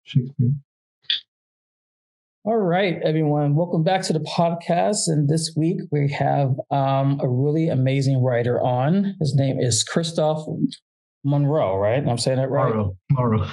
Shakespeare. All right, everyone. Welcome back to the podcast. And this week we have a really amazing writer on. His name is Kristof Morrow, right? I'm saying that right? Morrow.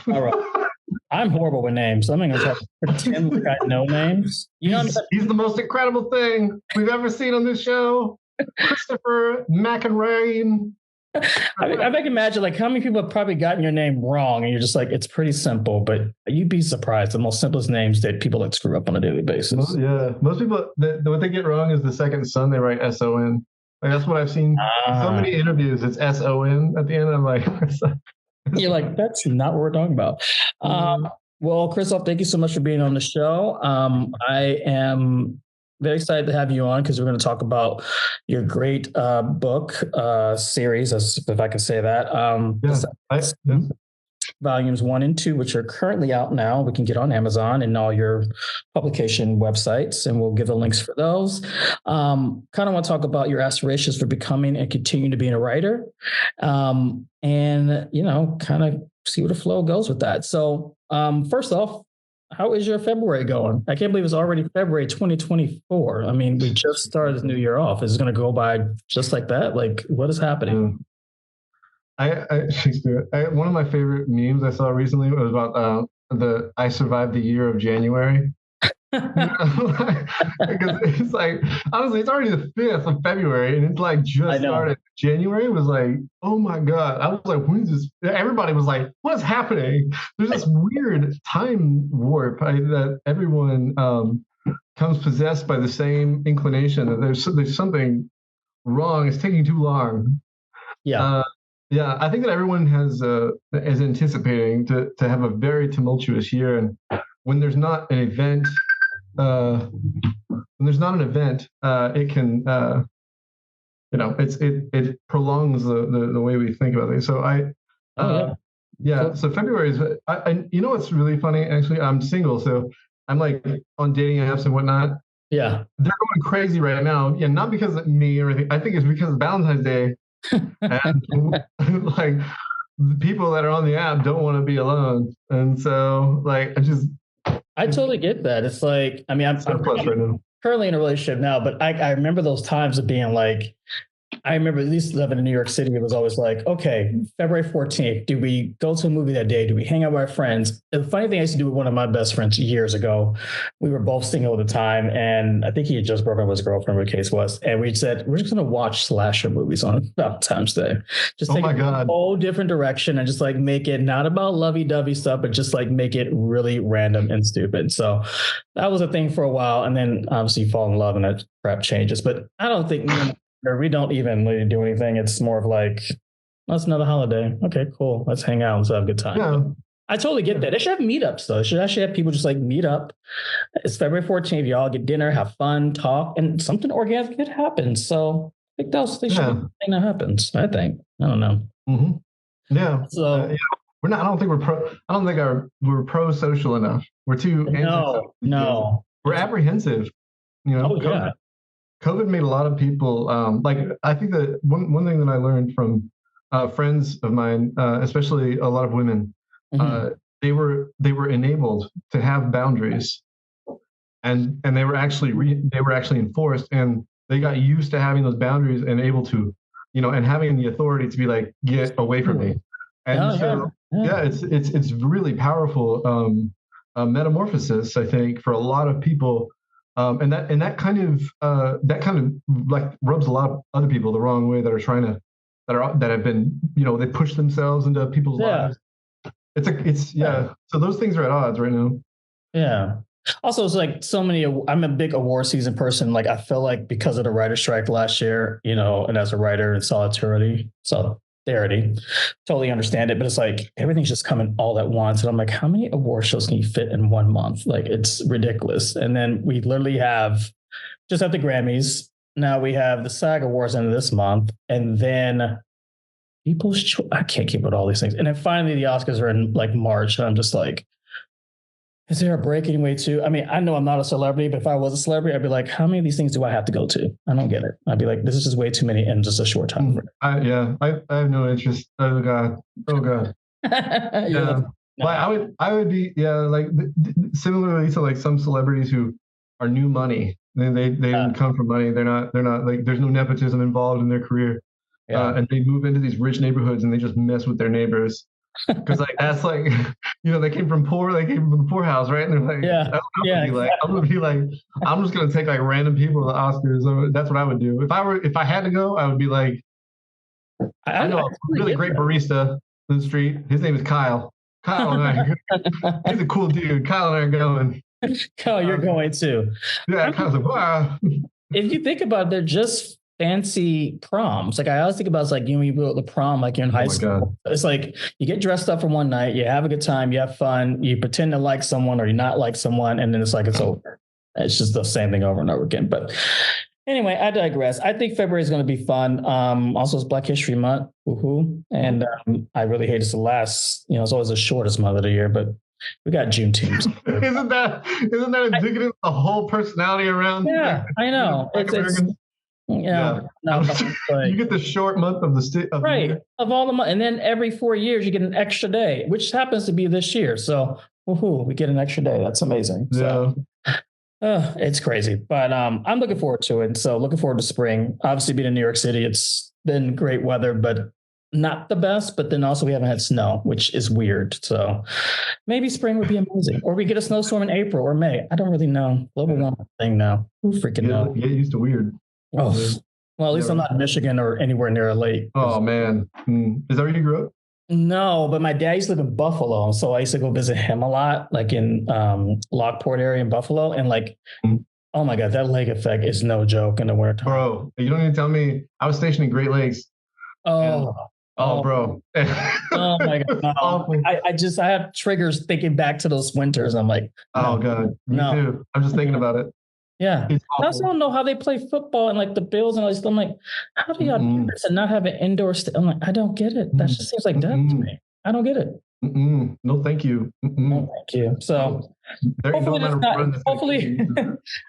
I'm horrible with names. I'm going to try to pretend like I know names. He's the most incredible thing we've ever seen on this show. Christopher McEnrain. I can imagine like how many people have probably gotten your name wrong, and you're just like, it's pretty simple, but you'd be surprised. The most simplest names that people like screw up on a daily basis. Most people, what they get wrong is the second son. They write S-O-N. Like, that's what I've seen. So many interviews, it's S-O-N at the end. I'm like, you're like, that's not what we're talking about. Well, Kristof, thank you so much for being on the show. I am very excited to have you on because we're going to talk about your great book series, if I can say that. Volumes 1 and 2, which are currently out now. We can get on Amazon and all your publication websites, and we'll give the links for those. Kind of want to talk about your aspirations for becoming and continuing to being a writer, and kind of see where the flow goes with that. So, first off, how is your February going? I can't believe it's already February 2024. I mean, we just started this new year off. Is it going to go by just like that? Like, what is happening? Shakespeare. One of my favorite memes I saw recently was about I survived the year of January. Because it's like, honestly, it's already the 5th of February and it's like just started. January was like, oh my God. I was like, when is this? Everybody was like, what's happening? There's this weird time warp that everyone comes possessed by the same inclination that there's something wrong. It's taking too long. Yeah. I think that everyone is anticipating to have a very tumultuous year, and when there's not an event, it can, it prolongs the way we think about things. So So February is, what's really funny? Actually, I'm single, so I'm like on dating apps and whatnot. Yeah, they're going crazy right now. Yeah, not because of me or anything. I think it's because of Valentine's Day. And like the people that are on the app don't want to be alone, and so like I totally get that. It's like, I mean, I'm right now. Currently in a relationship now, but I remember those times of being like, I remember at least living in New York City, it was always like, okay, February 14th, do we go to a movie that day? Do we hang out with our friends? And the funny thing I used to do with one of my best friends years ago, we were both single at the time, and I think he had just broken up with his girlfriend, whatever the case was. And we said, we're just going to watch slasher movies on Valentine's Day. Just take it a whole different direction and just like make it not about lovey-dovey stuff, but just like make it really random and stupid. So that was a thing for a while. And then obviously you fall in love and that crap changes. But I don't think we don't even really do anything. It's more of like, that's another holiday. Okay, cool. Let's hang out. Let's have a good time. Yeah. I totally get that. They should have meetups, though. They should actually have people just like meet up. It's February 14th. You all get dinner, have fun, talk, and something organic could happen. So I think they should be the thing that happens. I think. I don't know. Mm-hmm. Yeah. So we're not. I don't think we're pro. I don't think we're pro-social enough. We're too. No. We're apprehensive. COVID made a lot of people I think that one thing that I learned from friends of mine, especially a lot of women, they were enabled to have boundaries, and they were actually enforced, and they got used to having those boundaries and able to, and having the authority to be like, get away from me. And it's really powerful metamorphosis, I think, for a lot of people. And that kind of like rubs a lot of other people the wrong way that have been, they push themselves into people's lives. So those things are at odds right now. Yeah. Also, it's like so many. I'm a big award season person. Like I feel like because of the writer's strike last year, and as a writer in solidarity, totally understand it. But it's like everything's just coming all at once, and I'm like, how many award shows can you fit in 1 month? Like it's ridiculous. And then we literally have just at the Grammys. Now we have the SAG Awards end of this month, and then I can't keep with all these things. And then finally the Oscars are in like March, and I'm just like, Is there a break anyway too? I mean, I know I'm not a celebrity, but if I was a celebrity, I'd be like, how many of these things do I have to go to? I don't get it. I'd be like, this is just way too many in just a short time. I have no interest. Oh God. Oh God. Yeah. No. But I would be, yeah, like similarly to like some celebrities who are new money. They didn't come from money. They're not like, there's no nepotism involved in their career. Yeah. And they move into these rich neighborhoods and they just mess with their neighbors. Because like that's like, they came from the poorhouse, right? And they're like, Yeah. that's what Yeah. I'm gonna be like. I'm gonna be like, I'm just gonna take like random people to the Oscars. So that's what I would do. If I had to go, I would be like, I know a really great barista in the street. His name is Kyle. Kyle and I, he's a cool dude. Kyle and I are going. Kyle, you're going too. Yeah, Kyle's like, wow. If you think about it, they're just fancy proms. Like I always think about it's like, you go to the prom, like you're in high school. God. It's like you get dressed up for one night, you have a good time, you have fun, you pretend to like someone or you not like someone, and then it's like it's over. It's just the same thing over and over again. But anyway, I digress. I think February is going to be fun. Also, it's Black History Month. Woohoo. And I really hate it's the last, it's always the shortest month of the year, but we got Juneteenth. Isn't that indicative of the whole personality around? Yeah, I know. No, you get the short month of the state of right of all the month, and then every 4 years you get an extra day, which happens to be this year. So, woohoo, we get an extra day. That's amazing. Yeah. So, it's crazy, but I'm looking forward to it. So, looking forward to spring. Obviously, being in New York City, it's been great weather, but not the best. But then also we haven't had snow, which is weird. So, maybe spring would be amazing, or we get a snowstorm in April or May. I don't really know. Global warming thing now. Who freaking knows? Get used to weird. Oh, well, at least I'm not in Michigan or anywhere near a lake. Oh, man. Is that where you grew up? No, but my dad used to live in Buffalo. So I used to go visit him a lot, like in Lockport area in Buffalo. And like, oh my God, that lake effect is no joke in the winter. Bro, you don't even tell me. I was stationed in Great Lakes. Oh, bro. Oh my God. No. I have triggers thinking back to those winters. I'm like, no. Oh God. Me too. I'm just thinking about it. Yeah. I also don't know how they play football and like the Bills and all this. I'm like, how do y'all do this and not have an indoor I'm like, I don't get it. That just seems like death to me. I don't get it. No, thank you. No, thank you. So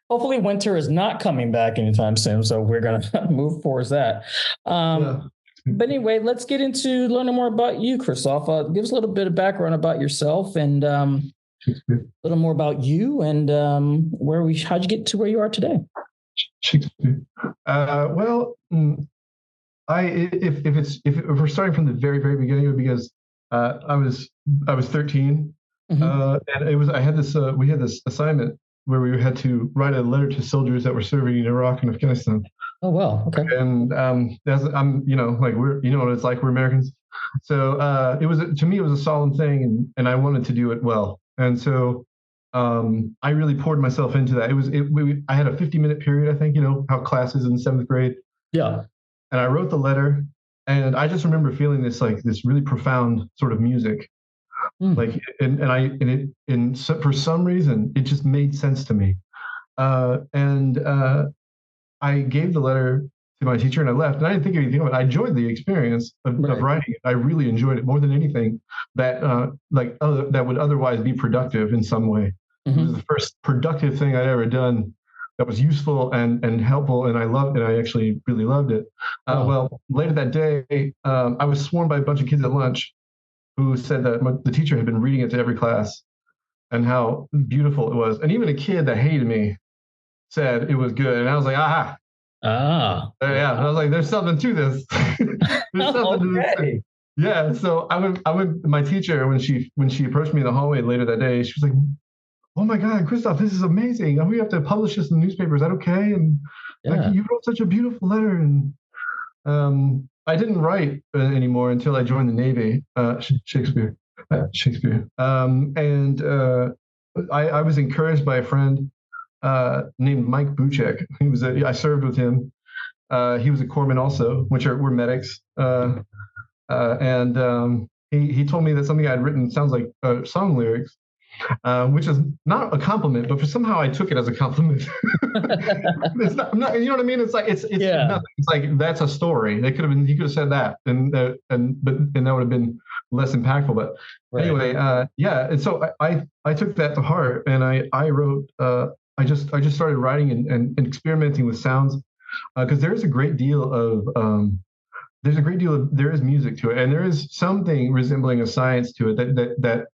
hopefully winter is not coming back anytime soon. So we're going to move towards that. But anyway, let's get into learning more about you, Kristof. Give us a little bit of background about yourself and a little more about you and how'd you get to where you are today? Shakespeare. Well, if we're starting from the very, very beginning, it would be because I was 13, and we had this assignment where we had to write a letter to soldiers that were serving in Iraq and Afghanistan. Oh wow, okay. And I'm like we're what it's like, we're Americans, so to me it was a solemn thing, and I wanted to do it well, and so I really poured myself into that. I had a 50-minute period, I think, how classes in 7th grade. Yeah. And I wrote the letter, and I just remember feeling this really profound sort of music, like, for some reason it just made sense to me, and I gave the letter to my teacher and I left, and I didn't think anything of it. I enjoyed the experience of writing it. I really enjoyed it more than anything that that would otherwise be productive in some way. It was the first productive thing I'd ever done that was useful and helpful, and I loved it. I actually really loved it. Well, later that day, I was swarmed by a bunch of kids at lunch who said that the teacher had been reading it to every class and how beautiful it was. And even a kid that hated me said it was good. And I was like, aha. Yeah. And I was like, there's something to this. There's something to this. Yeah. So I went, my teacher, when she approached me in the hallway later that day, she was like, oh my God, Kristof, this is amazing. We have to publish this in the newspaper. Is that okay? And like, you wrote such a beautiful letter. And I didn't write anymore until I joined the Navy, Shakespeare. And I was encouraged by a friend named Mike Buchek. I served with him. He was a corpsman also, we're medics. And he told me that something I'd written sounds like song lyrics, which is not a compliment, but somehow I took it as a compliment. It's not, you know what I mean? It's like it's nothing. It's like, that's a story. He could have said that, and that would have been less impactful. But Right. anyway, yeah. And so I took that to heart, and I wrote. I just started writing and experimenting with sounds because there's a great deal of there is music to it, and there is something resembling a science to it that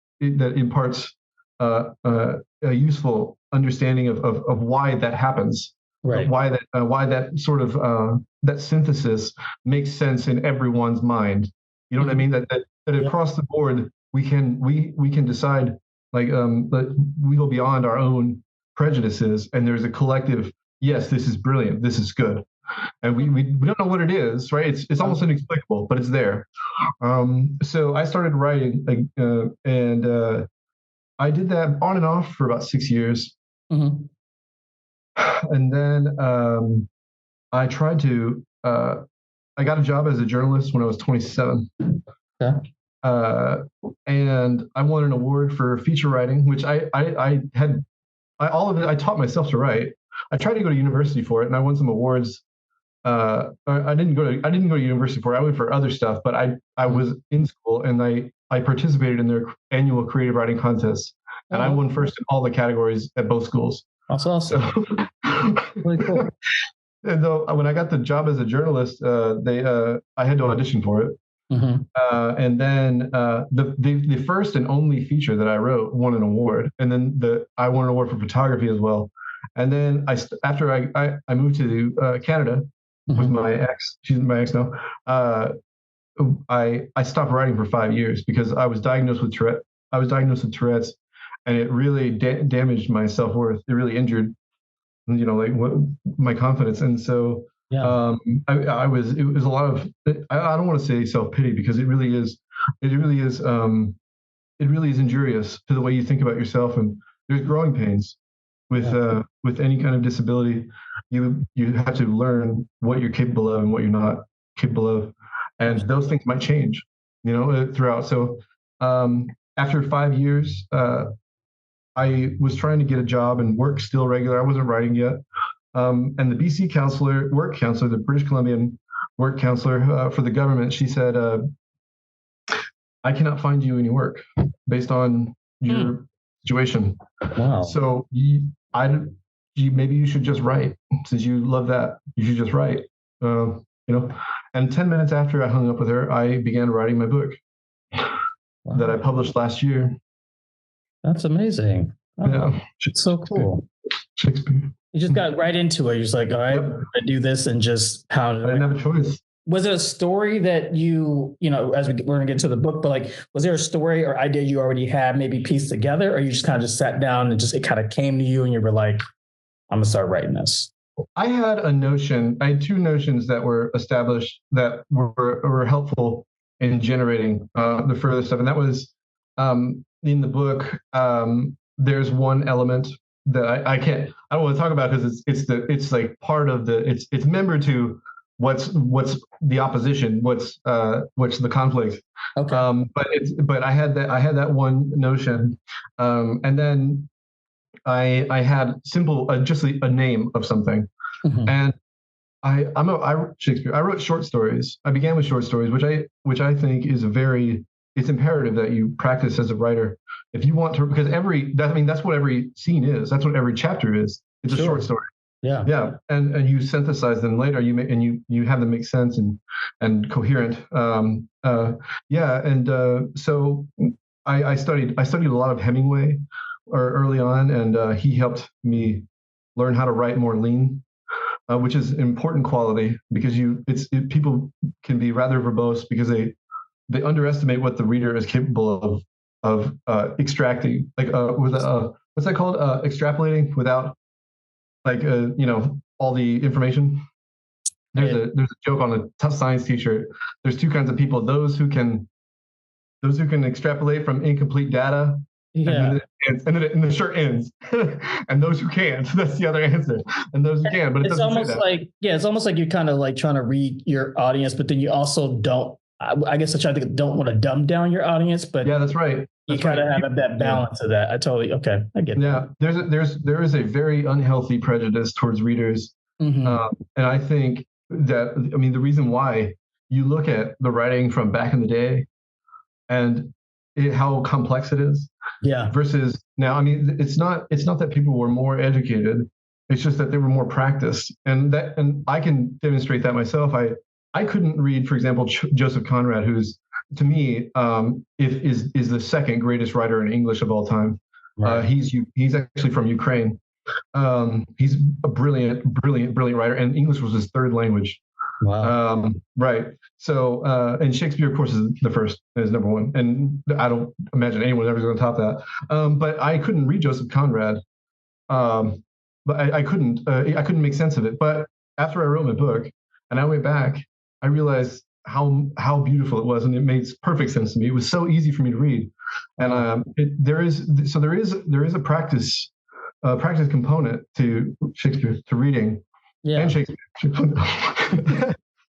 imparts a useful understanding of why that happens, Right. why that sort of that synthesis makes sense in everyone's mind. You know what I Mhm. mean? That Yep. across the board we can decide that we go beyond our own prejudices, and there's a collective. Yes, this is brilliant. This is good, and we don't know what it is, right? It's almost inexplicable, but it's there. So I started writing, and I did that on and off for about 6 years, Mhm. and then I tried to. I got a job as a journalist when I was 27, Okay. uh, and I won an award for feature writing, which I had all of it. I taught myself to write. I tried to go to university for it, and I won some awards. I didn't go to university for it. I went for other stuff, but I Mhm. was in school, and I participated in their annual creative writing contest, and I Oh, won first in all the categories at both schools. that's So, awesome. Really cool. and though when I got the job as a journalist, they I had to audition for it, Hmm. and then the first and only feature that I wrote won an award, and then I won an award for photography as well. And then after I moved to Canada with Hmm. my ex, she's my ex now. Uh, I stopped writing for 5 years because I was diagnosed with Tourette. I was diagnosed with Tourette's, and it really damaged my self worth. It really injured, like my confidence. And so Yeah. it was a lot of, I don't want to say self pity because it really is, it really is injurious to the way you think about yourself. And there's growing pains Yeah. with any kind of disability. You have to learn what you're capable of and what you're not capable of, and those things might change, throughout. So um, after 5 years, I was trying to get a job and work still regular. I wasn't writing yet. And the BC work counselor, the British Columbian work counselor for the government, she said, I cannot find you any work based on Hmm. your situation. Wow. So maybe you should just write. Since you love that, you should just write. Uh, and 10 minutes after I hung up with her, I began writing my book that I Wow. published last year. That's amazing. Oh, Yeah. it's so cool. Shakespeare. You just got right into it. You're just like, all right, Yep. I do this and just pound it I away. didn't have a choice. Was it a story that as we're going to get to the book, but like, was there a story or idea you already had maybe pieced together, or you just kind of just sat down and it kind of came to you and you were like, I'm gonna start writing this? I had a notion. I had two notions that were established that were helpful in generating the further stuff, and that was in the book. There's one element that I can't. I don't want to talk about because it's like part of it's member to what's the opposition, what's the conflict. Okay. But I had that one notion, and then I had simple just a name of something, Hmm. and I Shakespeare. I wrote short stories. I began with short stories, which I think is it's imperative that you practice as a writer if you want to, because that's what every scene is. That's what every chapter is. It's a short Sure. story. Yeah. Yeah, and you synthesize them later. You have them make sense and coherent. Yeah, and so I studied a lot of Hemingway early on, and he helped me learn how to write more lean, which is an important quality because people can be rather verbose because they underestimate what the reader is capable of extracting, like what's that called, extrapolating without all the information. There's a joke on a tough science t-shirt. There's two kinds of people: those who can extrapolate from incomplete data, and Yeah. then the shirt ends, and those who can't. That's the other answer. And those who can, but it It's doesn't say almost that. like, yeah, it's almost like you're kind of like trying to read your audience, but then you also don't, I guess I try to don't want to dumb down your audience, but Yeah, that's right. you That's kind right. of have that Yeah. balance of that. I get that. Yeah, there is a very unhealthy prejudice towards readers, Hmm. and I think that, I mean, the reason why you look at the writing from back in the day, and how complex it is. Yeah. Versus now, I mean, it's not that people were more educated. It's just that they were more practiced, and I can demonstrate that myself. I couldn't read, for example, Joseph Conrad, who's to me is the second greatest writer in English of all time. Right. He's actually from Ukraine. He's a brilliant writer, and English was his third language. Wow. Right. So, and Shakespeare, of course, is number one, and I don't imagine anyone ever going to top that. But I couldn't read Joseph Conrad. But I couldn't make sense of it. But after I wrote my book and I went back, I realized how beautiful it was, and it made perfect sense to me. It was so easy for me to read, and there is a practice component to Shakespeare, to reading, and Shakespeare.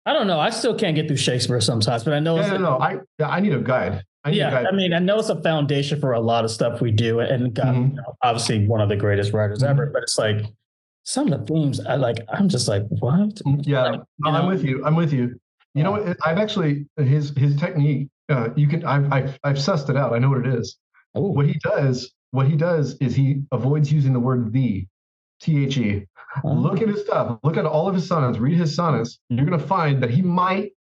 I don't know. I still can't get through Shakespeare sometimes, but I know. I need a guide. I mean, I know it's a foundation for a lot of stuff we do, and God, obviously one of the greatest writers ever. But it's like some of the themes, I'm just like, what? Yeah, I'm with you. You know what? I've actually his technique. I've sussed it out. I know what it is. Ooh. What he does is he avoids using the word the, the. Look at his stuff. Look at all of his sonnets. Read his sonnets. You're going to find that he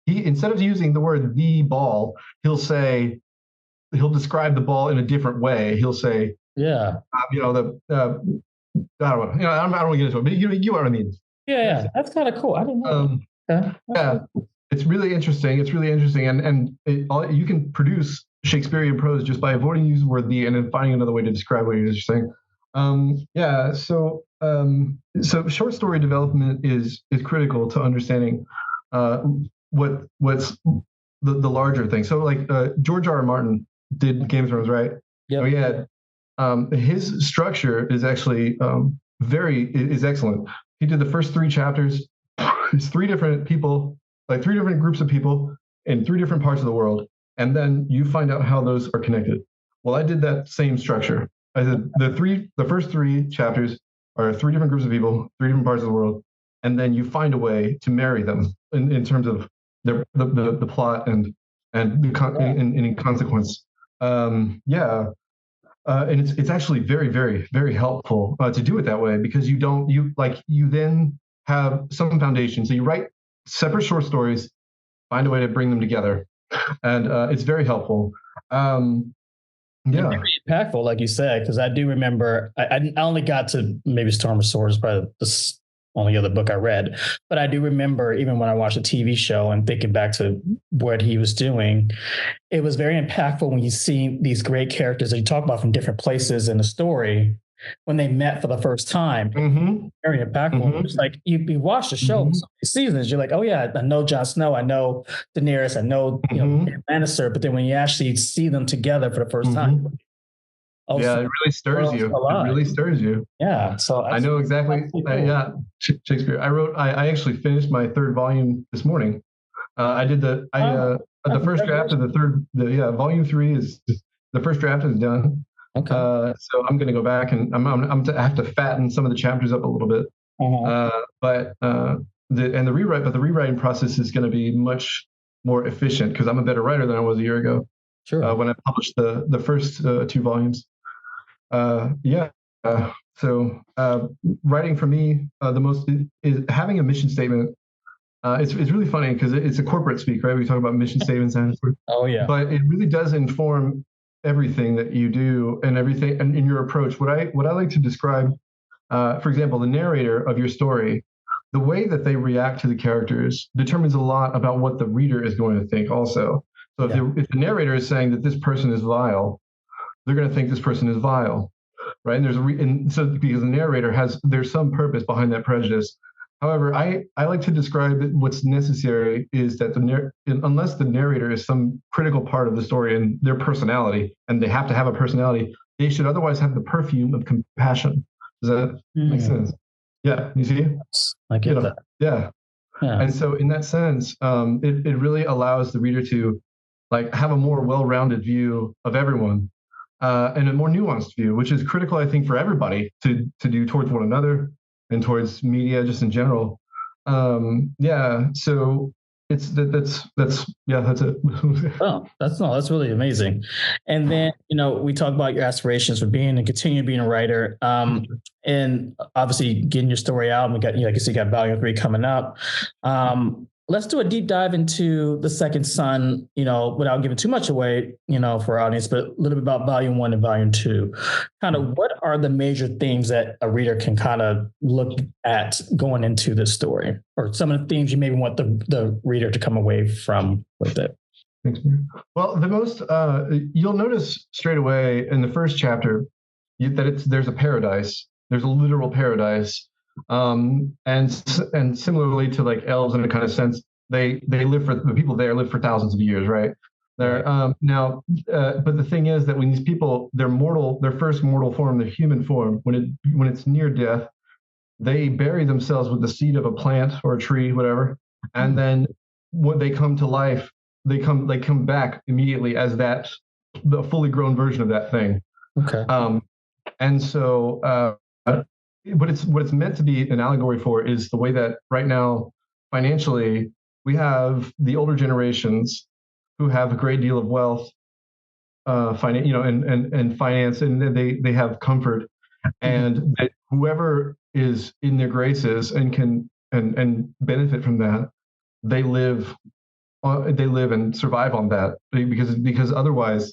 instead of using the word the ball, he'll describe the ball in a different way. He'll say, I don't know. I don't want to get into it, but you know what I mean. Yeah. That's kind of cool. I didn't know. Cool. It's really interesting. And you can produce Shakespearean prose just by avoiding using the word the and then finding another way to describe what you're saying. So short story development is critical to understanding what's the larger thing. So like George R. R. Martin did Game of Thrones, right? Yeah. His structure is actually is excellent. He did the first 3 chapters. It's 3 different people, like 3 different groups of people in 3 different parts of the world, and then you find out how those are connected. Well, I did that same structure. I said the first 3 chapters are 3 different groups of people, 3 different parts of the world, and then you find a way to marry them in terms of the plot and in consequence. And it's actually very, very, very helpful to do it that way, because you then have some foundation. So you write separate short stories, find a way to bring them together, and it's very helpful. Very impactful, like you said, because I do remember I only got to maybe Storm of Swords, probably the only other book I read, but I do remember even when I watched a TV show and thinking back to what he was doing, it was very impactful when you see these great characters that you talk about from different places in the story when they met for the first time. Very impactful. It's like you watch the show so many seasons, you're like, oh yeah, I know Jon Snow, I know Daenerys, I know Lannister, but then when you actually see them together for the first time, it really stirs you. It really stirs you. Yeah. So I know exactly. Shakespeare. I actually finished my 3rd volume this morning. I did the first draft of the 3rd. Volume 3 is the first draft is done. Okay. So I'm going to go back and I have to fatten some of the chapters up a little bit. The rewriting process is going to be much more efficient because I'm a better writer than I was a year ago. Sure. When I published the first 2 volumes. So writing for me, the most is having a mission statement. It's really funny because it's a corporate speak, right? We talk about mission statements and but it really does inform everything that you do and everything and in your approach. What I like to describe, for example, the narrator of your story, the way that they react to the characters determines a lot about what the reader is going to think also. So if the narrator is saying that this person is vile, they're going to think this person is vile, right? And so because the narrator there's some purpose behind that prejudice. However, I like to describe that what's necessary is that unless the narrator is some critical part of the story and their personality, and they have to have a personality, they should otherwise have the perfume of compassion. Does that make sense? Yeah, you see? I get that. Yeah. And so in that sense, it really allows the reader to have a more well-rounded view of everyone and a more nuanced view, which is critical, I think, for everybody to do towards one another and towards media just in general. So that's yeah, that's it. Oh, that's really amazing. And then, we talk about your aspirations for being and continue being a writer. And obviously getting your story out. And we got, like I said, you got Volume 3 coming up. Let's do a deep dive into The Second Son, without giving too much away, for our audience, but a little bit about Volume 1 and Volume 2. Kind of what are the major themes that a reader can kind of look at going into this story, or some of the themes you maybe want the reader to come away from with it? Well, you'll notice straight away in the first chapter that there's a paradise. There's a literal paradise. And similarly to like elves in a kind of sense, the people there live for thousands of years, right? They're now, but the thing is that when these people, their first mortal form, their human form, when it's near death, they bury themselves with the seed of a plant or a tree, whatever, and then when they come to life, they come back immediately as the fully grown version of that thing. Okay. And so. What it's meant to be an allegory for is the way that right now, financially, we have the older generations who have a great deal of wealth, and finance, and they have comfort, and that whoever is in their graces and can and benefit from that, they live and survive on that, because otherwise,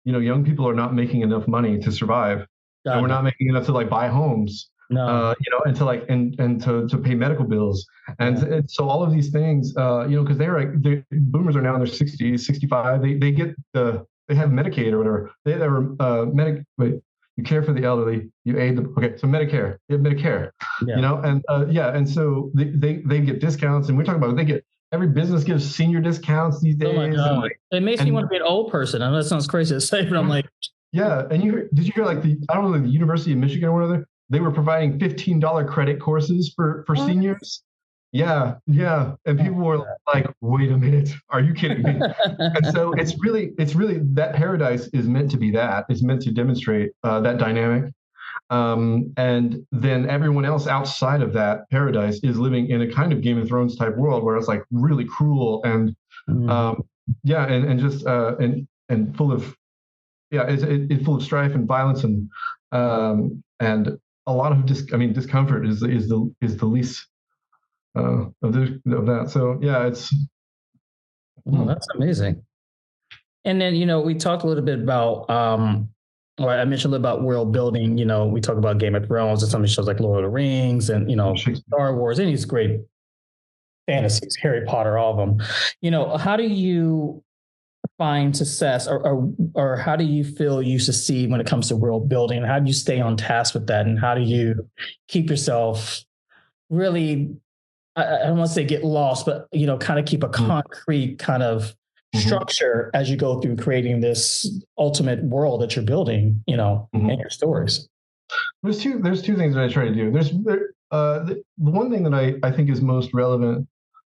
young people are not making enough money to survive, and we're not making enough to like buy homes. No. And to like and to pay medical bills, and so all of these things, because the boomers are now in their 60s, 65. They have Medicaid or whatever. They have you care for the elderly, you aid them. Okay, so Medicare, they have Medicare, and so they get discounts, and we're talking about every business gives senior discounts these days. Oh my God. It makes me want to be an old person. I know that sounds crazy to say, but I'm like, yeah. And did you hear like the University of Michigan or whatever? They were providing $15 credit courses for seniors. Yeah. And people were like, wait a minute, are you kidding me? And so it's really that paradise is meant to be that. It's meant to demonstrate that dynamic. And then everyone else outside of that paradise is living in a kind of Game of Thrones type world where it's like really cruel and and full of it's full of strife and violence and a lot of discomfort is the least of that. So yeah, it's. That's amazing. And then we talked a little bit about or I mentioned a little about world building. We talk about Game of Thrones and some of the shows like Lord of the Rings and Star Wars, any of these great fantasies, Harry Potter, all of them. How do you find success, or how do you feel you succeed when it comes to world building? How do you stay on task with that, and how do you keep yourself really, I don't want to say get lost, but kind of keep a concrete kind of structure as you go through creating this ultimate world that you're building, in your stories? There's two things that I try to do. The one thing that I think is most relevant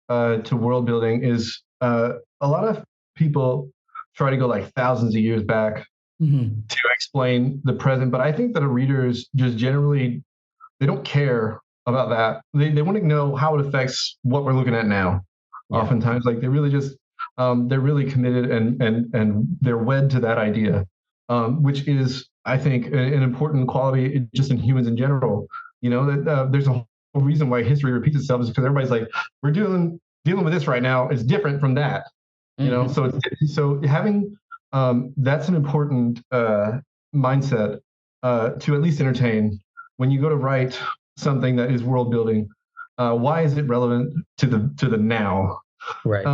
to world building is a lot of people try to go like thousands of years back to explain the present, but I think that readers just generally, they don't care about that. They want to know how it affects what we're looking at now. Oftentimes, like they really just they're really committed and they're wed to that idea, which is, I think, an important quality just in humans in general. That there's a whole reason why history repeats itself is because everybody's like, we're dealing with this right now. It's different from that. So having that's an important mindset to at least entertain when you go to write something that is world building. Why is it relevant to the now? Right.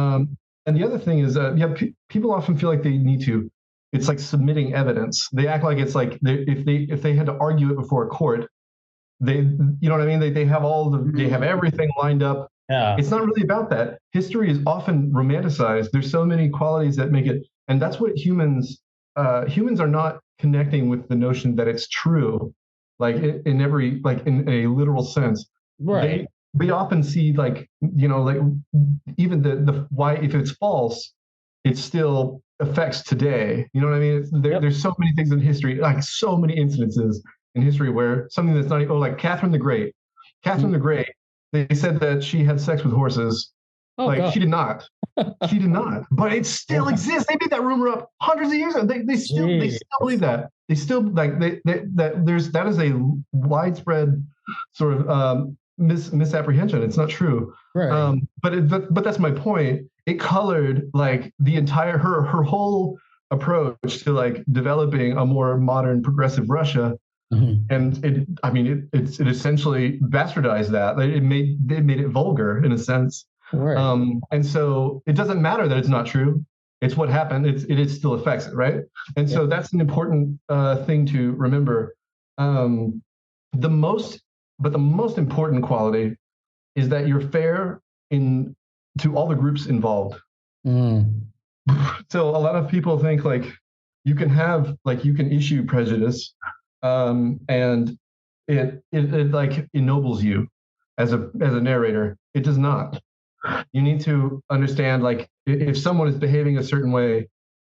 And the other thing is, people often feel like they need to. It's like submitting evidence. They act like it's like if they had to argue it before a court, they what I mean. They have they have everything lined up. Yeah. It's not really about that. History is often romanticized. There's so many qualities that make it, and that's what humans are not connecting with the notion that it's true, like in a literal sense. Right. We often see like even the why, if it's false, it still affects today. You know what I mean? There's so many things in history, like so many incidences in history where something that's not like Catherine the Great. They said that she had sex with horses, Oh Like God. she did not. She did not. But it still exists. They made that rumor up hundreds of years ago. They Jeez. still believe that. They still like that is a widespread sort of misapprehension. It's not true. Right. But that's my point. It colored like the entire her whole approach to like developing a more modern progressive Russia. Mhm. And it essentially bastardized that. It made it vulgar in a sense. Right. And so it doesn't matter that it's not true. It's what happened. It still affects it, right? And Yeah. so that's an important thing to remember. Um, the most, but the most important quality is that you're fair in to all the groups involved. Mm. So a lot of people think like you can issue prejudice, and it like ennobles you as a narrator. It does not. You need to understand like if someone is behaving a certain way,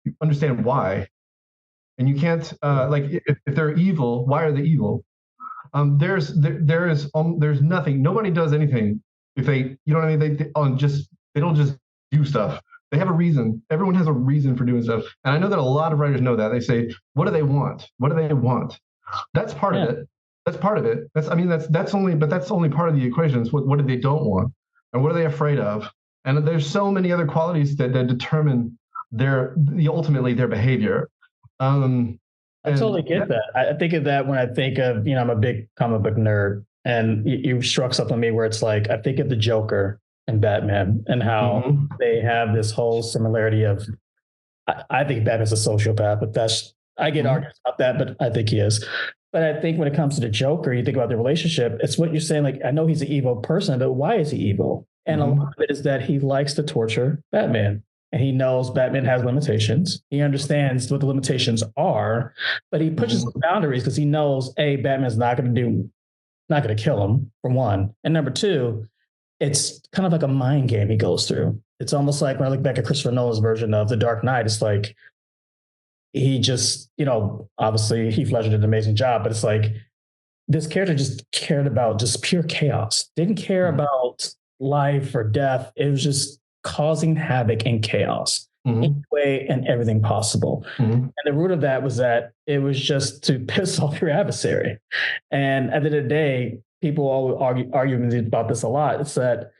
you understand why, and you can't like if they're evil, why are they evil? There's nothing. Nobody does anything if they, you know what I mean. They don't just do stuff. They have a reason. Everyone has a reason for doing stuff, and I know that a lot of writers know that. They say, "What do they want? What do they want?" That's part of Yeah. it. That's part of it. That's only part of the equation. Is what do they don't want, and what are they afraid of? And there's so many other qualities that determine ultimately their behavior. Um, I totally and get that. I think of that when I think of, I'm a big comic book nerd, and you struck something on me where it's like, I think of the Joker and Batman and how Mhm. they have this whole similarity of, I think Batman's a sociopath, but I get Mhm. arguments about that, but I think he is. But I think when it comes to the Joker, you think about the relationship, it's what you're saying. Like, I know he's an evil person, but why is he evil? And a lot Mhm. of it is that he likes to torture Batman. And he knows Batman has limitations. He understands what the limitations are, but he pushes Mhm. the boundaries because he knows, A, Batman's not going to kill him, for one. And number two, it's kind of like a mind game he goes through. It's almost like when I look back at Christopher Nolan's version of The Dark Knight, it's like he just, obviously Heath Ledger did an amazing job, but it's like this character just cared about just pure chaos, didn't care Mhm. about life or death. It was just causing havoc and chaos any Mhm. way and everything possible. Mhm. And the root of that was that it was just to piss off your adversary. And at the end of the day, people always argue about this a lot. It's that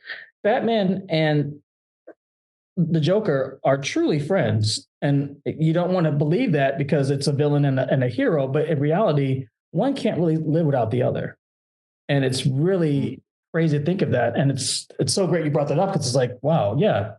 Batman and the Joker are truly friends. And you don't want to believe that because it's a villain and a hero. But in reality, one can't really live without the other. And it's really crazy to think of that. And it's so great you brought that up because it's like, wow, yeah,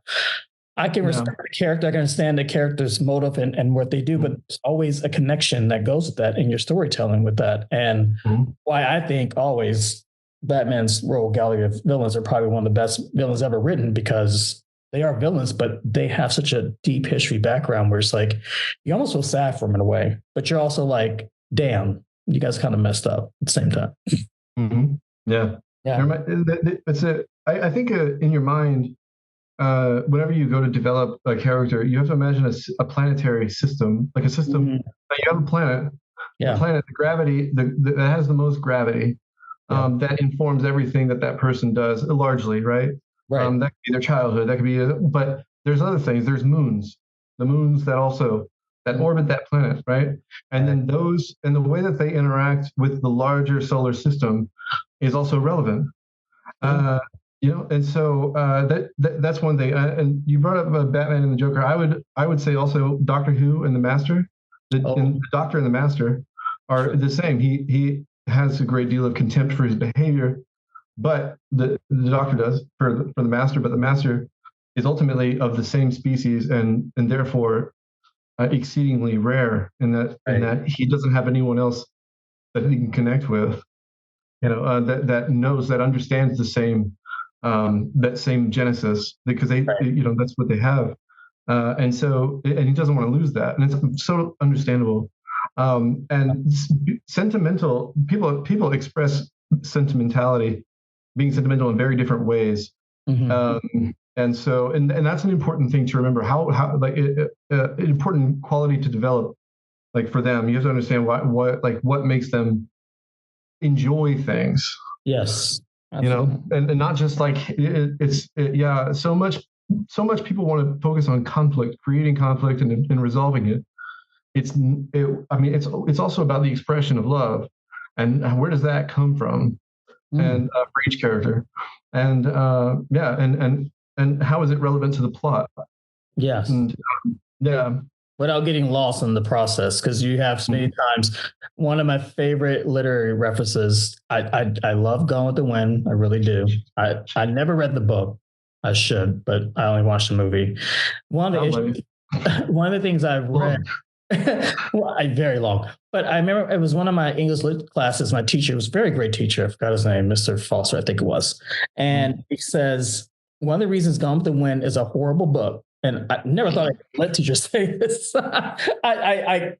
I can Yeah. respect the character. I can understand the character's motive and what they do, but there's always a connection that goes with that in your storytelling with that. And Mhm. why I think always Batman's Royal Gallery of Villains are probably one of the best villains ever written because they are villains, but they have such a deep history background where it's like you almost feel sad for them in a way, but you're also like, damn, you guys kind of messed up at the same time. Mhm. Yeah. Yeah. It's I think in your mind, whenever you go to develop a character, you have to imagine a planetary system, like a system. Mhm. Like you have the Yeah. planet, the gravity, that has the most gravity, Yeah. that informs everything that person does, largely, right? Right. That could be their childhood, that could be, but there's other things. There's moons, the moons that Mhm. orbit that planet, right? And Right. then and the way that they interact with the larger solar system is also relevant. Yeah. Uh, and so that's one thing. And you brought up Batman and the Joker. I would say also Doctor Who and the Master. Oh, The Doctor and the Master are sure. the same. He has a great deal of contempt for his behavior, but the Doctor does for the Master. But the Master is ultimately of the same species and therefore exceedingly rare in Right. that he doesn't have anyone else that he can connect with, that understands the same that same genesis, because Right. that's what they have, and he doesn't want to lose that, and it's so understandable. And sentimental people express sentimentality, being sentimental in very different ways, Mhm. and so and that's an important thing to remember. How like an important quality to develop, like for them, you have to understand what makes them enjoy things. Yes. and not just like yeah, so much people want to focus on conflict, creating conflict and resolving it. I mean, it's also about the expression of love, and where does that come from, and for each character, and yeah, and how is it relevant to the plot? Yes. And yeah. Without getting lost in the process, because you have so many times. One of my favorite literary references. I love Gone with the Wind. I really do. I never read the book. I should, but I only watched the movie. One of the things I've read. Well, very long, but I remember it was one of my English lit classes. My teacher was a very great teacher. I forgot his name, Mr. Foster, I think it was. And he says one of the reasons Gone with the Wind is a horrible book. And I never thought I'd let teachers say this. I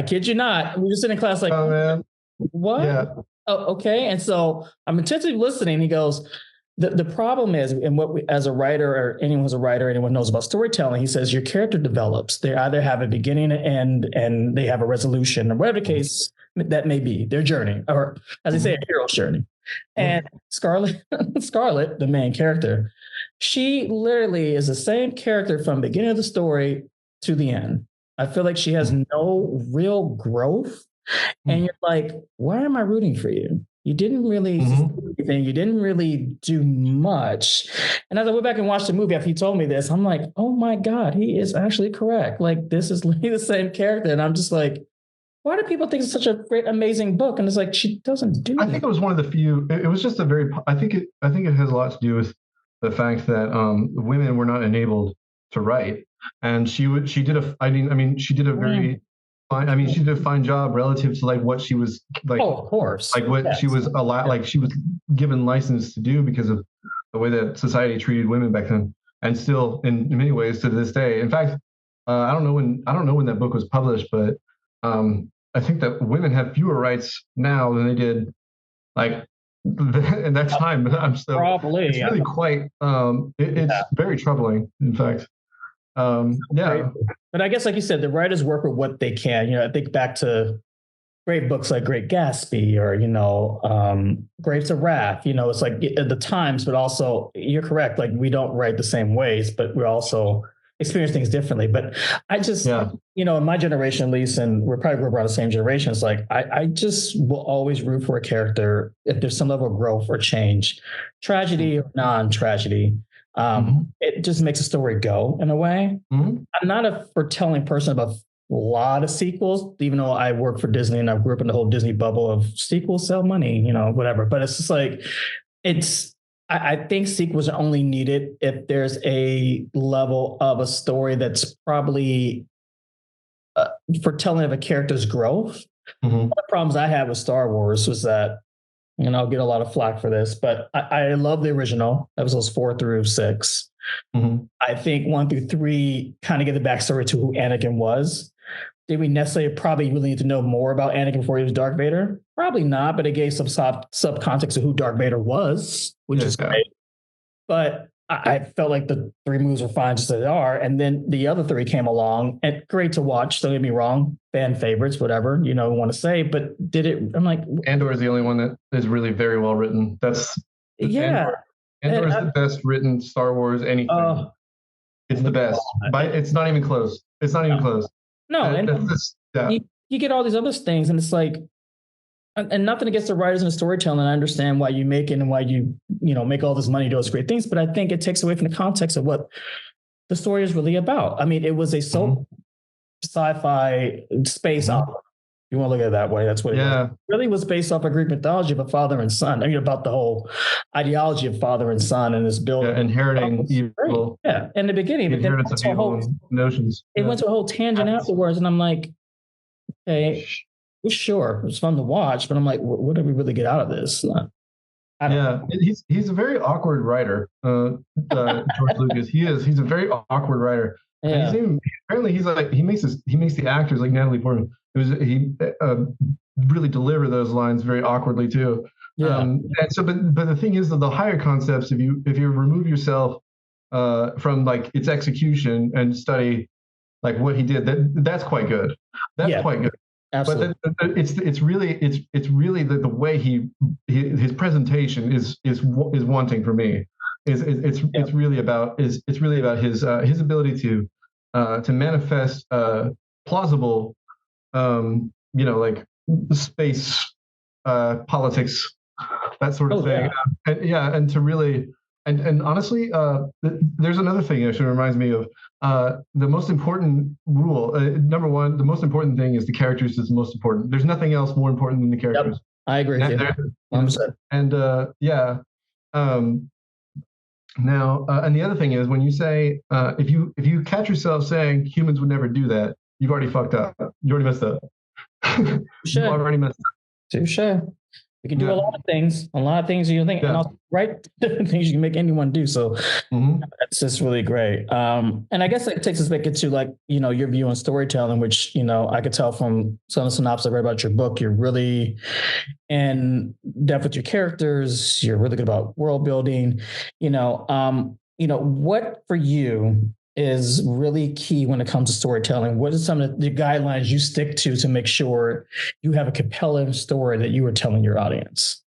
kid you not. We were sitting in class like, oh man, what? Yeah. Oh, okay. And so I'm intensely listening. He goes, the problem is, and what we, as a writer, or anyone who's a writer, anyone knows about storytelling, he says your character develops. They either have a beginning and end, and they have a resolution, or whatever the case that may be, their journey, or as they say, a hero's journey. And Scarlett, the main character, she literally is the same character from the beginning of the story to the end. I feel like she has no real growth. And you're like, why am I rooting for you? You didn't really do anything. You didn't really do much. And as I went back and watched the movie after he told me this, I'm like, oh my God, he is actually correct. Like, this is literally the same character. And I'm just like, why do people think it's such a great, amazing book? And it's like, she doesn't do I think it was one of the few, it was just a very, I think it has a lot to do with the fact that women were not enabled to write. And she did a fine job relative to like what she was like. Oh, of course. Like what she was allowed, like she was given license to do because of the way that society treated women back then, and still in many ways to this day. In fact, I don't know when that book was published, but I think that women have fewer rights now than they did like in that time. So probably it's really quite. It's very troubling, in fact. Yeah. But I guess, like you said, the writers work with what they can. You know, I think back to great books like Great Gatsby, or, you know, Grapes of Wrath. You know, it's like at the times, but also you're correct. Like, we don't write the same ways, but we also experience things differently. But I just, you know, in my generation, at least, and we're probably around the same generation, it's like, I just will always root for a character if there's some level of growth or change, tragedy or non-tragedy. It just makes a story go in a way. I'm not a foretelling person about a lot of sequels, even though I work for Disney and I grew up in the whole Disney bubble of sequels sell money, you know, whatever. But it's just like, I think sequels are only needed if there's a level of a story that's probably foretelling of a character's growth. One of the problems I had with Star Wars was that, and I'll get a lot of flack for this, but I love the original episodes 4 through 6. I think 1 through 3 kind of give the backstory to who Anakin was. Did we necessarily probably really need to know more about Anakin before he was Darth Vader? Probably not, but it gave some sub context of who Darth Vader was, which is great. But I felt like the 3 movies were fine just as they are. And then the other 3 came along, and great to watch. Don't get me wrong, fan favorites, whatever, you know, want to say, but did it, I'm like, Andor is the only one that is really very well written. Andor is the best written Star Wars anything. It's the best. It's not even close. It's not even close. No, and you get all these other things, and it's like, and nothing against the writers and the storytelling. I understand why you make it and why you make all this money, do those great things, but I think it takes away from the context of what the story is really about. I mean, it was a sci-fi space opera. You want to look at it that way. That's what it was. It really was based off a Greek mythology of a father and son. I mean, about the whole ideology of father and son and this build. Inheriting evil. Yeah, in the beginning. But then it went to a whole notions. It went to a whole tangent afterwards, and I'm like, okay, sure, it was fun to watch, but I'm like, what did we really get out of this? He's a very awkward writer. George Lucas. He's a very awkward writer. Yeah. And he makes the actors like Natalie Portman. He really deliver those lines very awkwardly too. Yeah. And so, but the thing is that the higher concepts, if you remove yourself from like its execution and study like what he did, that's quite good. That's quite good. Absolutely. It's really the way his presentation is wanting for me. Yep. It's really about his ability to manifest plausible, like space politics, that sort of Oh thing. yeah. And yeah, and to really and honestly, there's another thing actually reminds me of the most important rule. Number one, the most important thing is the characters is the most important. There's nothing else more important than the Yep. characters. I agree with you. You know, 100%. and yeah. Um, Now, and the other thing is when you say if you catch yourself saying humans would never do that, you've already fucked up. You already messed up. You Touche. already messed Touche. We can do up. a lot of things you think, and Yeah. also right things you can make anyone do. So Hmm. that's just really great. And I guess it takes us back into like, your view on storytelling, which, I could tell from some of the synopsis I read about your book, you're really in depth with your characters. You're really good about world building, what for you is really key when it comes to storytelling? What are some of the guidelines you stick to make sure you have a compelling story that you are telling your audience?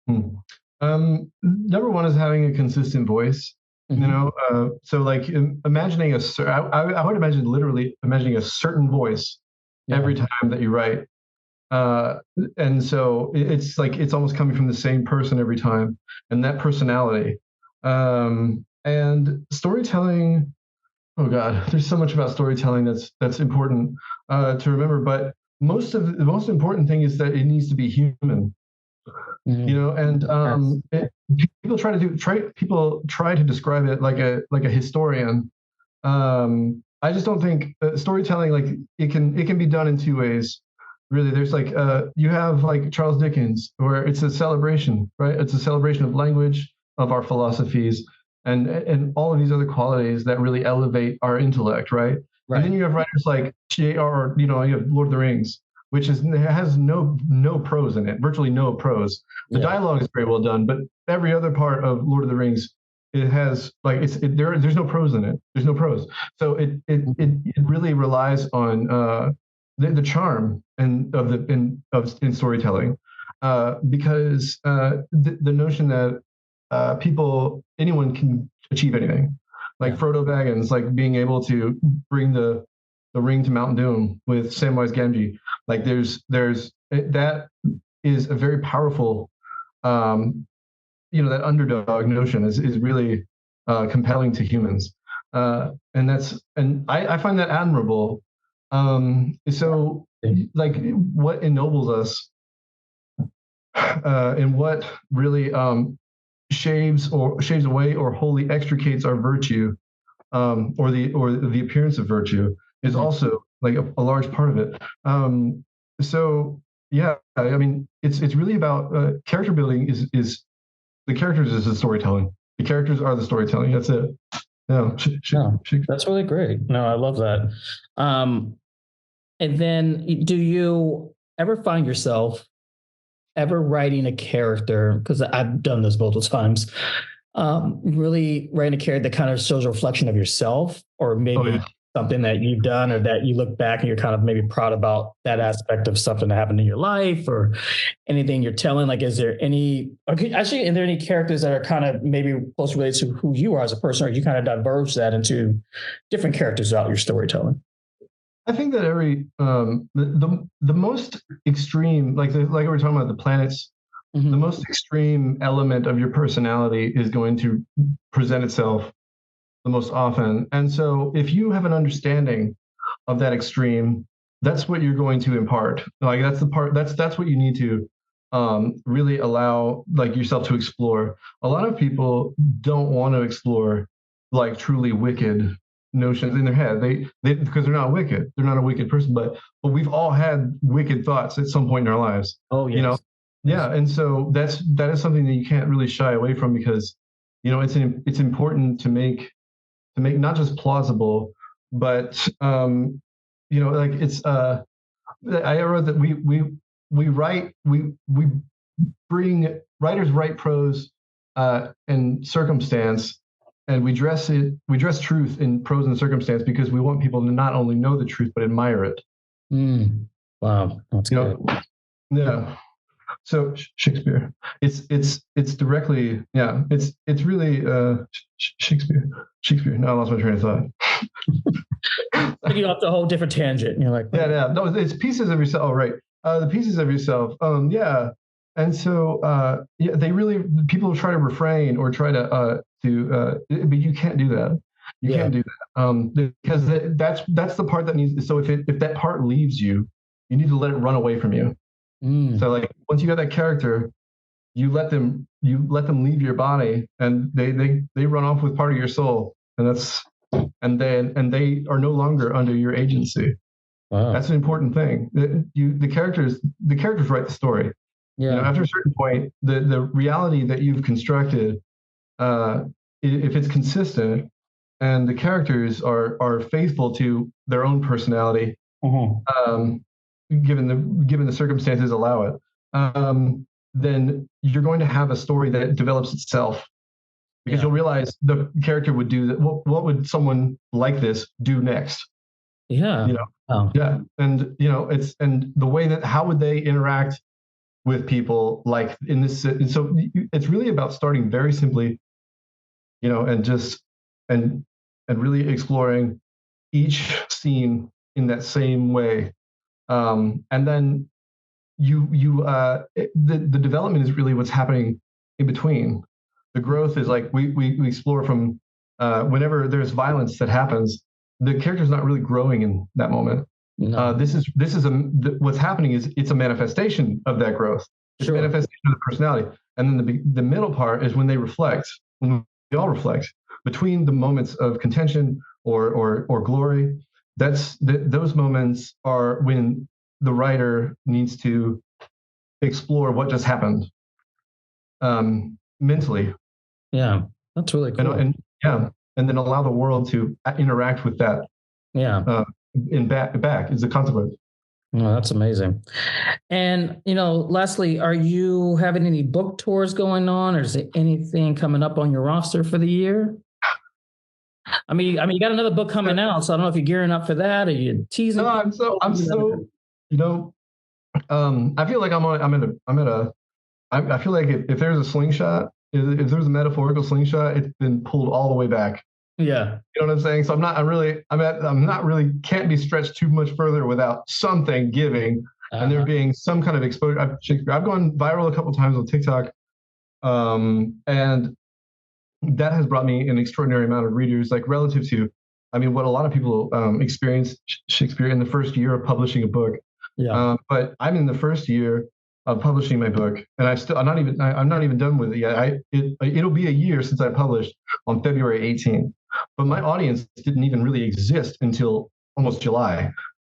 Number one is having a consistent voice. Mm-hmm. So like imagining I would imagine literally imagining a certain voice Yeah. every time that you write. And so it's like it's almost coming from the same person every time, and that personality. And storytelling. Oh God, there's so much about storytelling that's important to remember. But the most important thing is that it needs to be human. Mm-hmm. And Yes. people try to describe it like a historian. I just don't think storytelling, like it can be done in two ways. Really, there's like you have like Charles Dickens, where it's a celebration, right? It's a celebration of language, of our philosophies, and all of these other qualities that really elevate our intellect, right? And then Right. you have writers like J.R. You have Lord of the Rings, which has no prose in it, virtually no prose. The Yeah. dialogue is very well done, but every other part of Lord of the Rings, it has like there's no prose in it. There's no prose, so it really relies on the charm and of in storytelling, because the notion that anyone can achieve anything, like Yeah. Frodo Baggins, like being able to bring the ring to Mount Doom with Samwise Gamgee. Like that is a very powerful, that underdog notion is really compelling to humans, and I find that admirable. So like what ennobles us, and what really shaves away or wholly extricates our virtue, or the appearance of virtue, is Mhm. also like a large part of it. So yeah, I mean, it's really about character building. Is the characters is the storytelling. The characters are the storytelling. That's it. No, No, that's really great. No, I love that. Um, and then do you ever find yourself ever writing a character? Because I've done this multiple times. Really writing a character that kind of shows a reflection of yourself, or oh maybe yeah. something that you've done, or that you look back and you're kind of maybe proud about that aspect of something that happened in your life, or anything you're telling. Like, is there any, okay, actually, are there any characters that are kind of maybe close related to who you are as a person, or you kind of diverge that into different characters throughout your storytelling? I think that every the most extreme, like we were talking about the planets, the Mm-hmm. most extreme element of your personality is going to present itself the most often. And so if you have an understanding of that extreme, that's what you're going to impart. Like that's the part that's what you need to really allow like yourself to explore. A lot of people don't want to explore like truly wicked notions in their head. They because they're not wicked. They're not a wicked person, but we've all had wicked thoughts at some point in our lives. Oh You know, yes. Yes. yeah, and so that is something that you can't really shy away from, because it's important to make not just plausible, but like it's I wrote that we write we bring writers write prose and circumstance, and we dress truth in prose and circumstance because we want people to not only know the truth but admire it. Mm. Wow, that's You good. know, yeah. So Shakespeare, it's directly, yeah, it's really Shakespeare. Shakespeare. No, I lost my train of thought. Took you off to a whole different tangent. And you're like, Yeah, wait. yeah. No, it's pieces of yourself. Oh, right. The pieces of yourself. Yeah. And so, yeah, they really people try to refrain or try but you can't do that. You Yeah. can't do that because that's the part that needs. So if that part leaves you, you need to let it run away from you. Mm. So like once you got that character, you let them leave your body, and they run off with part of your soul, and they are no longer under your agency. Wow. That's an important thing. The characters write the story. Yeah. After a certain point, the reality that you've constructed, uh, if it's consistent and the characters are faithful to their own personality, Mhm. um, given the circumstances allow it, then you're going to have a story that develops itself because Yeah. you'll realize the character would do that. What would someone like this do next? Yeah. You know, Wow. yeah, and and the way that how would they interact with people like in this. And so it's really about starting very simply, and just and and really exploring each scene in that same way, and then the development is really what's happening in between. The growth is like we explore from whenever there's violence that happens, the character's not really growing in that moment. No. What's happening is it's a manifestation of that growth. It's a Sure. manifestation of the personality, and then the middle part is when they reflect. When we all reflect between the moments of contention or glory. Those moments are when the writer needs to explore what just happened, mentally, Yeah. That's really cool. and yeah, and then allow the world to interact with that, Yeah. uh, in back is a consequence. No, that's amazing. And lastly, are you having any book tours going on, or is there anything coming up on your roster for the year? You got another book coming out, so I don't know if you're gearing up for that or you're teasing No, people. you know, I feel like I feel like if there's a slingshot, if there's a metaphorical slingshot, it's been pulled all the way back. Yeah. You know what I'm saying? So I'm not really can't be stretched too much further without something giving and there Uh-huh. being some kind of exposure. I've gone viral a couple times on TikTok, and that has brought me an extraordinary amount of readers, like relative to, what a lot of people experience Shakespeare in the first year of publishing a book. Yeah. But I'm in the first year of publishing my book, and I'm not even done with it yet. It'll be a year since I published on February 18th, but my audience didn't even really exist until almost July,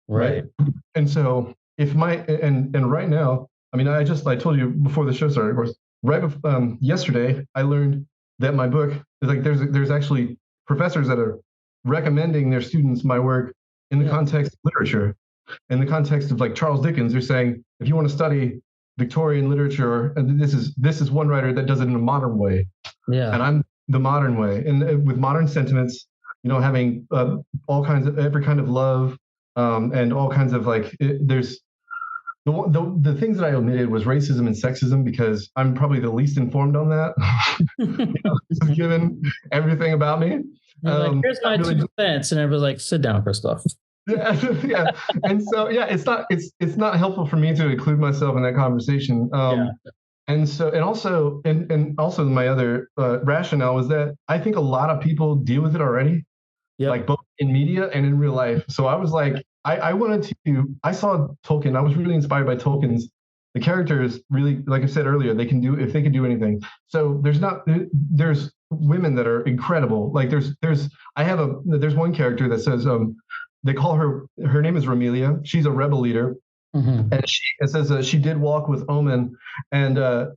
right? Right. And so if my and right now, I told you before the show started, of course, yesterday I learned that my book is like there's actually professors that are recommending their students my work in the Yeah. context of literature, in the context of like Charles Dickens. They're saying if you want to study Victorian literature, and this is one writer that does it in a modern way, and Yeah. I'm the modern way, and with modern sentiments, having all kinds of every kind of love, and all kinds of there's the things that I omitted was racism and sexism because I'm probably the least informed on that, given everything about me. You're like, here's I my really 2 cents, and everybody's like, sit down, Kristof. Yeah, yeah, and so yeah, it's not helpful for me to include myself in that conversation. Yeah. And also my other rationale was that I think a lot of people deal with it already, like Yep. both in media and in real life. So I was like, I wanted to. I saw Tolkien. I was really inspired by Tolkien's. The characters really, like I said earlier, they can do if they can do anything. So there's women that are incredible. Like there's one character that says they call her name is Romelia. She's a rebel leader, Hmm. and it says she did walk with Omen, and a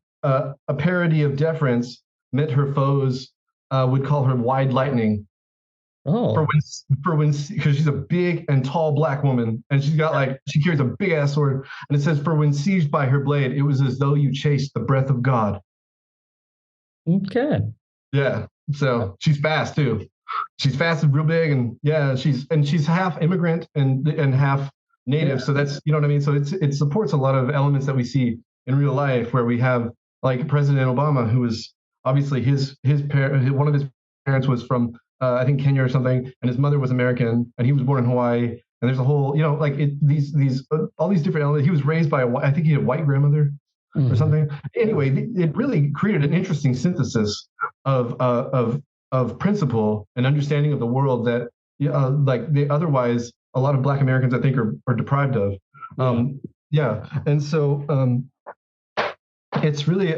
parody of deference meant her foes would call her wide lightning for Oh. when because she's a big and tall black woman, and she carries a big ass sword, and it says for when seized by her blade, it was as though you chased the breath of God. Okay. Yeah, so she's fast too. She's fast and real big, and yeah, she's half immigrant and half native. So that's, you know what I mean? So it supports a lot of elements that we see in real life, where we have like President Obama, who was obviously one of his parents was from I think Kenya or something, and his mother was American, and he was born in Hawaii. And there's a whole, like these all these different elements. He was raised by I think he had a white grandmother or something. Anyway, it really created an interesting synthesis of principle and understanding of the world that like otherwise a lot of Black Americans, I think, are deprived of. And so it's really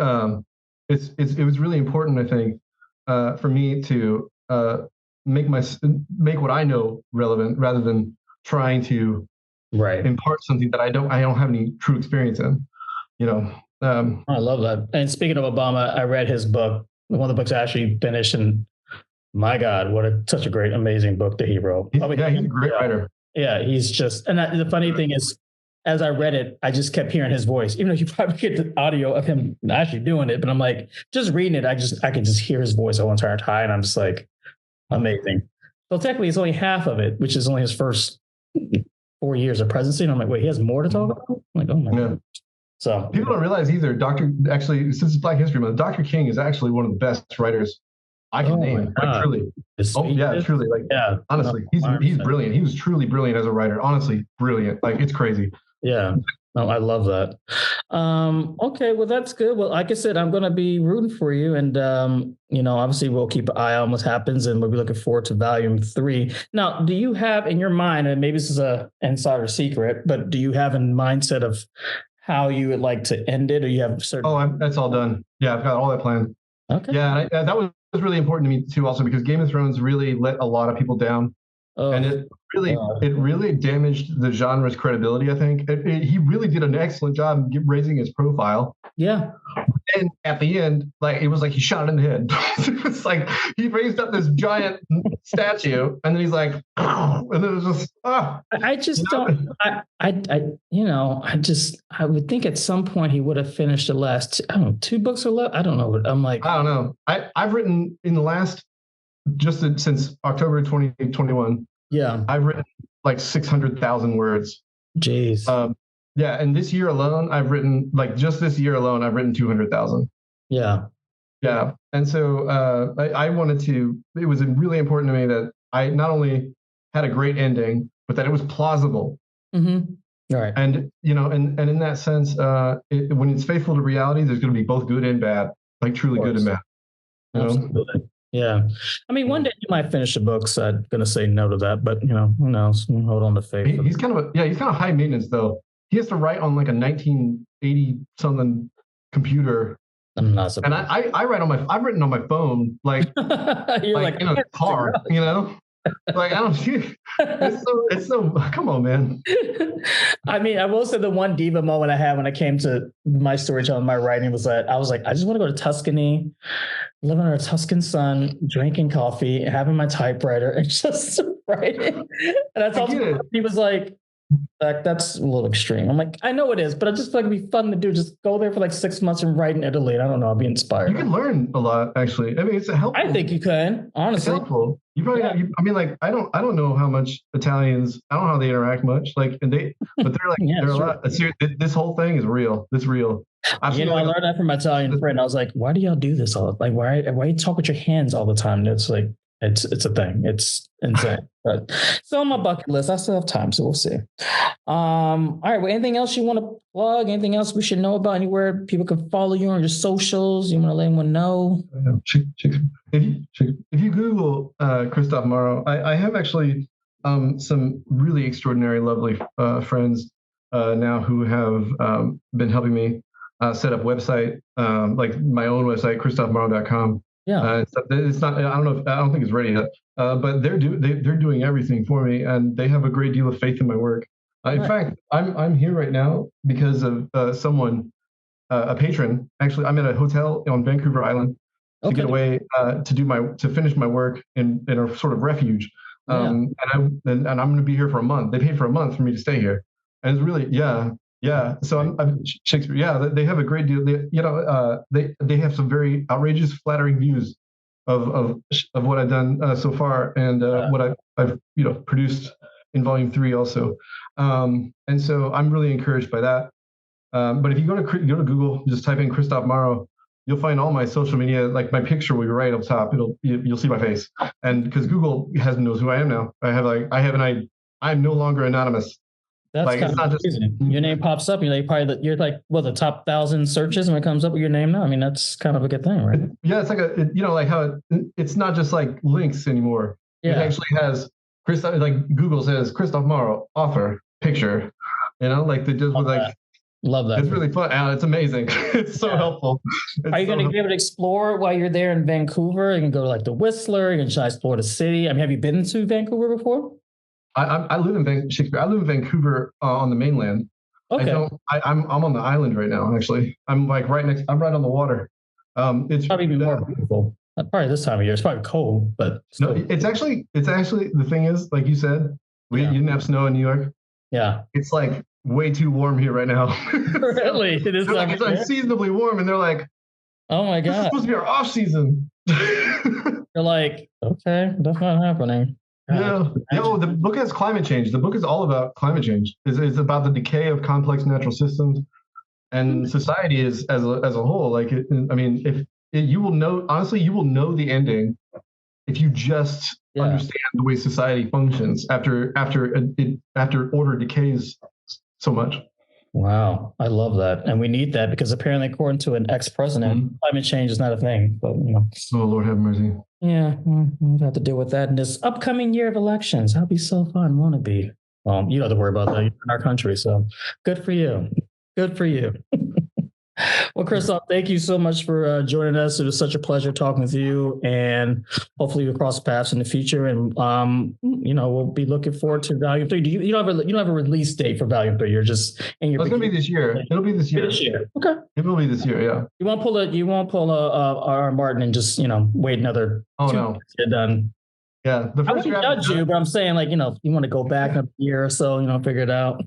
it was really important, I think, for me to make what I know relevant, rather than trying to impart something that I don't have any true experience in. I love that. And speaking of Obama, I read his book, one of the books I actually finished, and my God, such a great, amazing book that he wrote. He's a great writer. Yeah, he's just, and the funny thing is, as I read it, I just kept hearing his voice, even though you probably get the audio of him actually doing it. But I'm like, just reading it, I can just hear his voice the whole entire time. And I'm just like, amazing. So technically, it's only half of it, which is only his first 4 years of presidency. And I'm like, wait, he has more to talk about? I'm like, oh my God. So people don't realize either. Since it's Black History Month, Dr. King is actually one of the best writers I can name. Like, truly. Truly. Like, honestly, he's brilliant. He was truly brilliant as a writer. Honestly, brilliant. Like, it's crazy. Yeah. No, I love that. Okay, well, that's good. Well, like I said, I'm going to be rooting for you. And, obviously we'll keep an eye on what happens, and we'll be looking forward to volume 3. Now, do you have in your mind, and maybe this is a insider secret, but do you have a mindset of how you would like to end it, or you have certain... that's all done. Yeah, I've got all that planned. Okay. Yeah, that was really important to me too, also because Game of Thrones really let a lot of people down. And it really damaged the genre's credibility, I think. He really did an excellent job raising his profile. Yeah. And at the end, it was like he shot it in the head. It was like he raised up this giant statue, and then he's like, and then it was just, I just don't. I would think at some point he would have finished the last, 2 books or left. I don't know. I'm like, I don't know. I've written in the last, since October 2021. Yeah, I've written like 600,000 words. Jeez. Yeah, and this year alone, I've written 200,000. Yeah. Yeah, and so I wanted to. It was really important to me that I not only had a great ending, but that it was plausible. Mm-hmm. Right. And and in that sense, when it's faithful to reality, there's going to be both good and bad, like truly good and bad. Absolutely. Yeah. I mean, one day you might finish the books. I'm going to say no to that, but who knows? Hold on to faith. He's kind of high maintenance though. He has to write on like a 1980 something computer. I'm not surprised. And I've written on my phone, like, like in a car, like, I don't see it's so, come on, man. I mean, I will say the one diva moment I had when it came to my storytelling, my writing was that I was like, I just want to go to Tuscany, living under a Tuscan sun, drinking coffee, having my typewriter, and just writing. And that's also, he was like, that's a little extreme. I'm like, I know it is, but I just feel like it'd be fun to do. Just go there for like 6 months and write in Italy. And I don't know, I'll be inspired. You can learn a lot, actually. I mean, it's helpful. I think you can, honestly. It's helpful. You probably, I mean, like, I don't know how much Italians, I don't know how they interact much. Like, but they're like, they're a lot. This whole thing is real. It's real. I learned that from my Italian friend. I was like, why do y'all do this all? Like, why you talk with your hands all the time? And it's like, it's a thing. It's insane. But so on my bucket list, I still have time, so we'll see. All right. Well, anything else you want to plug? Anything else we should know about? Anywhere people can follow you on your socials? You want to let anyone know? If you Google Kristof Morrow, I have actually some really extraordinary, lovely friends now who have been helping me set up website, like my own website, KristofMorrow.com. Yeah, it's not. I don't think it's ready yet. But they're doing everything for me, and they have a great deal of faith in my work. In fact, I'm here right now because of someone, a patron. Actually, I'm at a hotel on Vancouver Island to get away to finish my work in a sort of refuge. And I'm going to be here for a month. They paid for a month for me to stay here, and it's really Yeah. So I'm Shakespeare. Yeah, they have a great deal. They have some very outrageous, flattering views of what I've done so far, and what I've produced in volume 3 also. And so I'm really encouraged by that. But if you go to Google, just type in Kristof Morrow, you'll find all my social media. Like my picture will be right up top. You'll see my face, and because Google knows who I am now. I'm no longer anonymous. That's like kind it's of not amazing. just Your name pops up. You're like the top 1,000 searches when it comes up with your name now. I mean, that's kind of a good thing, right? Yeah, it's like like how it's not just like links anymore. It actually has Kristof, like Google says Kristof Morrow, author, picture. Like they just with like. Love that. It's really fun. It's amazing. It's so helpful. Are you going to be able to explore while you're there in Vancouver? You can go to like the Whistler. You can try to explore the city. I mean, have you been to Vancouver before? I live in Shakespeare. I live in Vancouver on the mainland. Okay. I'm on the island right now. Actually, I'm like right next. I'm right on the water. It's probably even more beautiful. Probably this time of year. It's probably cold, but still. No. It's actually the thing is, like you said, you didn't have snow in New York. Yeah. It's like way too warm here right now. Really? It is like, it's unseasonably warm, and they're like, "Oh my god, this is supposed to be our off season." They're like, "Okay, that's not happening." Yeah. The book has climate change. The book is all about climate change. It's about the decay of complex natural systems and society as a whole. Like, you will know, honestly, you will know the ending if you just understand the way society functions after order decays so much. Wow, I love that, and we need that because apparently, according to an ex-president, climate change is not a thing. But oh Lord have mercy. Yeah, we'll have to deal with that in this upcoming year of elections. That'll be so fun, won't it be? You don't have to worry about that in our country, so good for you. Good for you. Well, Kristof, thank you so much for joining us. It was such a pleasure talking with you, and hopefully we'll cross paths in the future. And we'll be looking forward to Volume 3. You don't have a release date for Volume 3. You're just in your. It's gonna be this year. It'll be this year. Okay. It will be this year. Yeah. You won't pull a R. Martin and just wait another. Oh no. To get done. Yeah. I wouldn't judge you, but I'm saying you want to go back a year or so, figure it out.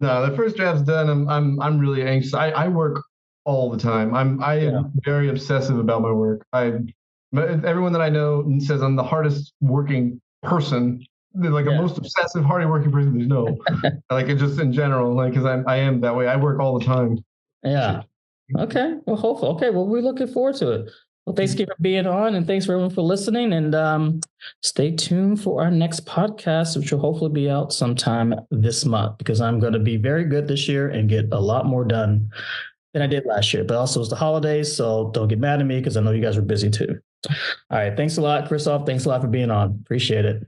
No, the first draft's done. I'm really anxious. I work all the time. I am very obsessive about my work. Everyone that I know says I'm the hardest working person, like a most obsessive, hard working person. There's no, like it just in general, like because I am that way. I work all the time. Yeah. Okay. Well, hopefully. Okay. Well, we're looking forward to it. Well, thanks for being on, and thanks for everyone for listening. And stay tuned for our next podcast, which will hopefully be out sometime this month, because I'm going to be very good this year and get a lot more done than I did last year. But also it's the holidays, so don't get mad at me because I know you guys were busy too. All right. Thanks a lot, Kristof. Thanks a lot for being on. Appreciate it.